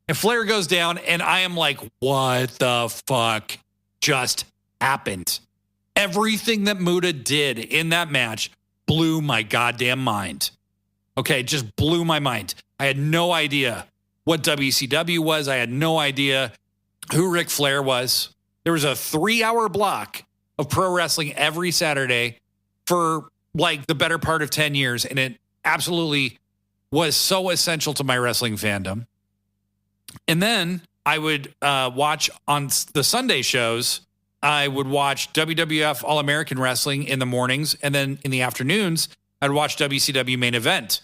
And Flair goes down, and I am like, what the fuck just happened? Everything that Muta did in that match blew my goddamn mind. Okay, just blew my mind. I had no idea what WCW was. I had no idea who Ric Flair was. There was a 3-hour block of pro wrestling every Saturday for like the better part of 10 years, and it absolutely was so essential to my wrestling fandom. And then I would watch on the Sunday shows I would watch WWF All-American Wrestling in the mornings, and then in the afternoons, I'd watch WCW Main Event.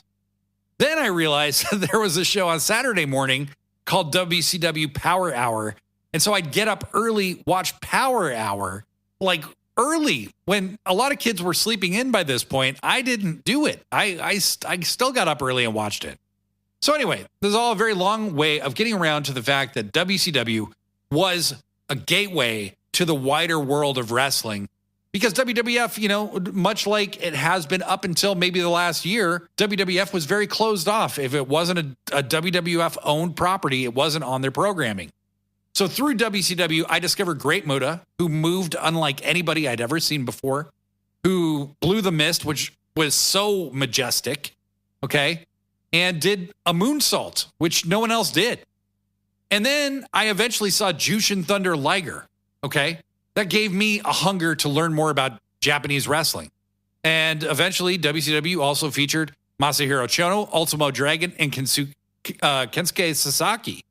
Then I realized there was a show on Saturday morning called WCW Power Hour. And so I'd get up early, watch Power Hour, like early when a lot of kids were sleeping in by this point. I didn't do it. I still got up early and watched it. So anyway, there's all a very long way of getting around to the fact that WCW was a gateway to the wider world of wrestling. Because WWF, much like it has been up until maybe the last year, WWF was very closed off. If it wasn't a WWF-owned property, it wasn't on their programming. So through WCW, I discovered Great Muta, who moved unlike anybody I'd ever seen before, who blew the mist, which was so majestic, okay, and did a moonsault, which no one else did. And then I eventually saw Jushin Thunder Liger, okay? That gave me a hunger to learn more about Japanese wrestling. And eventually, WCW also featured Masahiro Chono, Ultimo Dragon, and Kensuke Sasaki.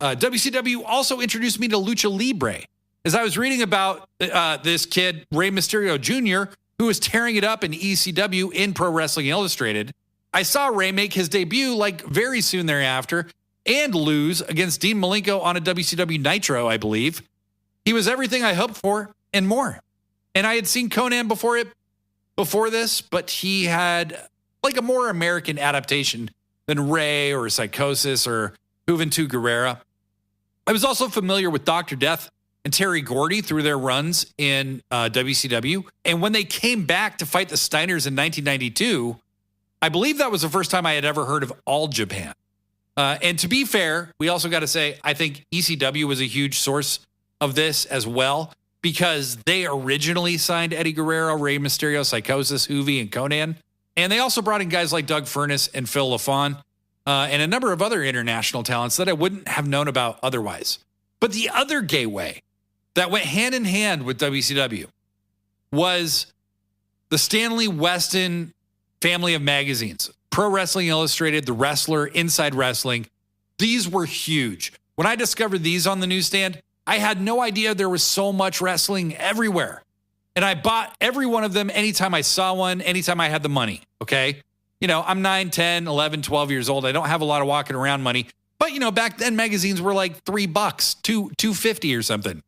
WCW also introduced me to Lucha Libre. As I was reading about this kid, Rey Mysterio Jr., who was tearing it up in ECW in Pro Wrestling Illustrated, I saw Rey make his debut like very soon thereafter and lose against Dean Malenko on a WCW Nitro, I believe. He was everything I hoped for and more. And I had seen Conan before this, but he had like a more American adaptation than Ray or Psychosis or Juventud Guerrera. I was also familiar with Dr. Death and Terry Gordy through their runs in WCW. And when they came back to fight the Steiners in 1992, I believe that was the first time I had ever heard of All Japan. And to be fair, we also got to say, I think ECW was a huge source of this as well, because they originally signed Eddie Guerrero, Rey Mysterio, Psychosis, Juvi, and Conan. And they also brought in guys like Doug Furness and Phil LaFon, and a number of other international talents that I wouldn't have known about otherwise. But the other gateway that went hand in hand with WCW was the Stanley Weston family of magazines. Pro Wrestling Illustrated, The Wrestler, Inside Wrestling. These were huge. When I discovered these on the newsstand, I had no idea there was so much wrestling everywhere. And I bought every one of them anytime I saw one, anytime I had the money, okay? I'm 9, 10, 11, 12 years old. I don't have a lot of walking around money. But, back then magazines were like $3, $2.50 or something.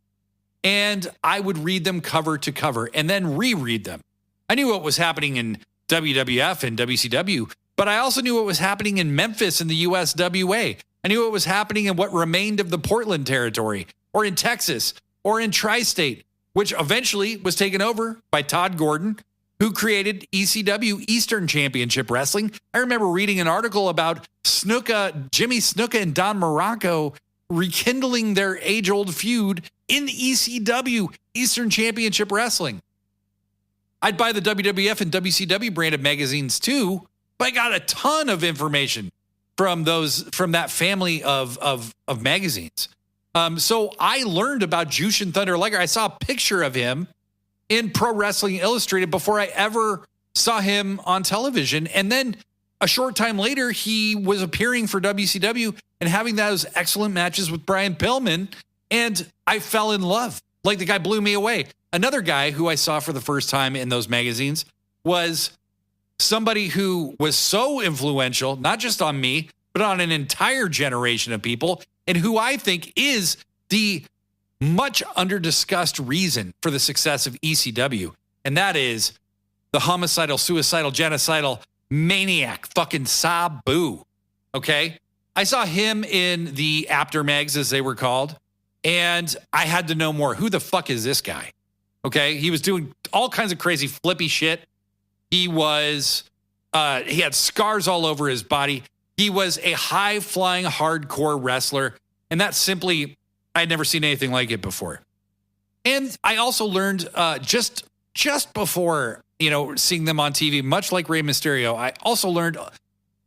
And I would read them cover to cover and then reread them. I knew what was happening in WWF and WCW, but I also knew what was happening in Memphis and the USWA. I knew what was happening in what remained of the Portland territory, or in Texas, or in Tri-State, which eventually was taken over by Todd Gordon, who created ECW, Eastern Championship Wrestling. I remember reading an article about Jimmy Snuka and Don Morocco rekindling their age-old feud in ECW, Eastern Championship Wrestling. I'd buy the WWF and WCW brand of magazines too, but I got a ton of information from that family of magazines. So I learned about Jushin Thunder Liger. I saw a picture of him in Pro Wrestling Illustrated before I ever saw him on television. And then a short time later, he was appearing for WCW and having those excellent matches with Brian Pillman. And I fell in love. Like, the guy blew me away. Another guy who I saw for the first time in those magazines was somebody who was so influential, not just on me, but on an entire generation of people, and who I think is the much under-discussed reason for the success of ECW. And that is the homicidal, suicidal, genocidal maniac, fucking Sabu. Okay? I saw him in the After Mags, as they were called, and I had to know more. Who the fuck is this guy? Okay? He was doing all kinds of crazy flippy shit. He had scars all over his body. He was a high-flying, hardcore wrestler, and that simply, I'd never seen anything like it before. And I also learned just before, seeing them on TV, much like Rey Mysterio, I also learned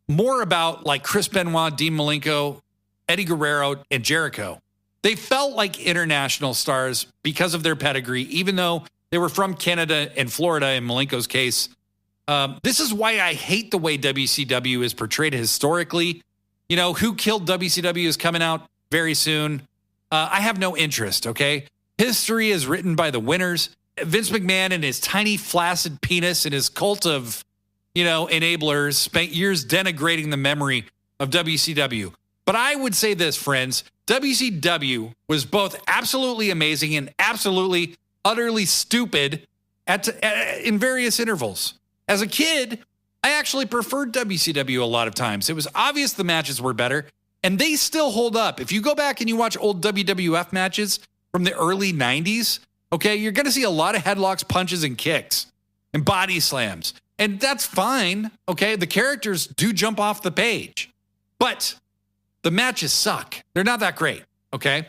more about like Chris Benoit, Dean Malenko, Eddie Guerrero, and Jericho. They felt like international stars because of their pedigree, even though they were from Canada and Florida in Malenko's case. This is why I hate the way WCW is portrayed historically. Who Killed WCW is coming out very soon. I have no interest, okay? History is written by the winners. Vince McMahon and his tiny flaccid penis and his cult of, enablers spent years denigrating the memory of WCW. But I would say this, friends, WCW was both absolutely amazing and absolutely, utterly stupid in various intervals. As a kid, I actually preferred WCW a lot of times. It was obvious the matches were better, and they still hold up. If you go back and you watch old WWF matches from the early 90s, okay, you're going to see a lot of headlocks, punches, and kicks and body slams. And that's fine, okay? The characters do jump off the page. But the matches suck. They're not that great, okay?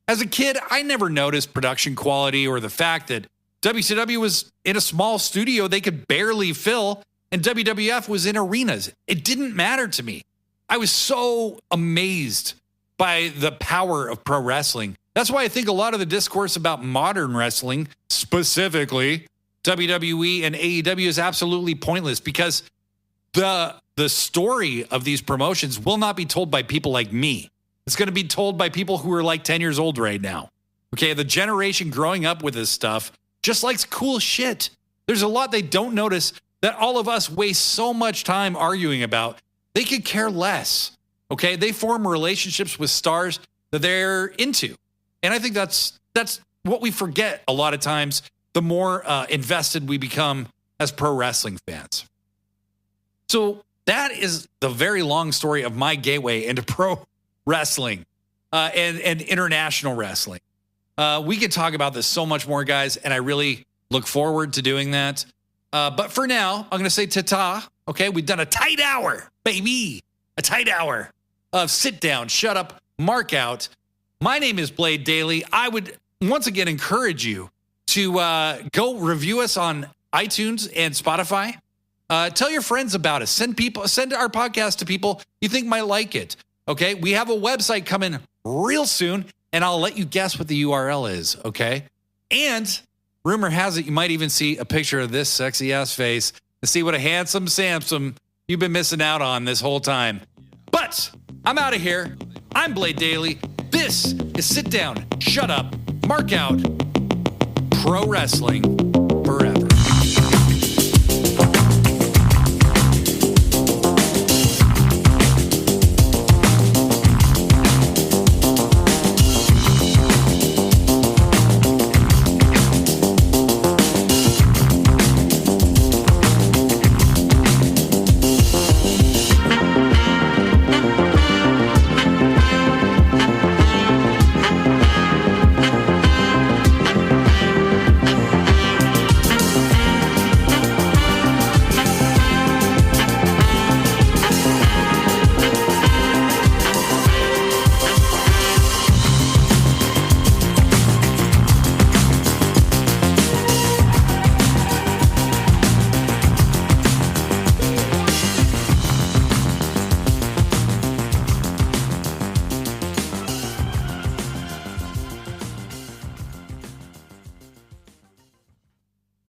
As a kid, I never noticed production quality or the fact that WCW was in a small studio they could barely fill, and WWF was in arenas. It didn't matter to me. I was so amazed by the power of pro wrestling. That's why I think a lot of the discourse about modern wrestling, specifically WWE and AEW, is absolutely pointless, because the story of these promotions will not be told by people like me. It's going to be told by people who are like 10 years old right now. Okay, the generation growing up with this stuff just likes cool shit. There's a lot they don't notice that all of us waste so much time arguing about. They could care less. Okay, they form relationships with stars that they're into. And I think that's what we forget a lot of times, the more invested we become as pro wrestling fans. So that is the very long story of my gateway into pro wrestling and international wrestling. We could talk about this so much more, guys, and I really look forward to doing that. But for now, I'm going to say ta-ta. Okay, we've done a tight hour, baby. A tight hour of sit down, shut up, mark out. My name is Blade Daily. I would once again encourage you to go review us on iTunes and Spotify. Tell your friends about us. Send our podcast to people you think might like it. Okay, we have a website coming real soon, and I'll let you guess what the URL is. Okay, and rumor has it you might even see a picture of this sexy ass face and see what a handsome Samson you've been missing out on this whole time. But I'm out of here. I'm Blade Daily. This is Sit Down, Shut Up, Mark Out, Pro Wrestling.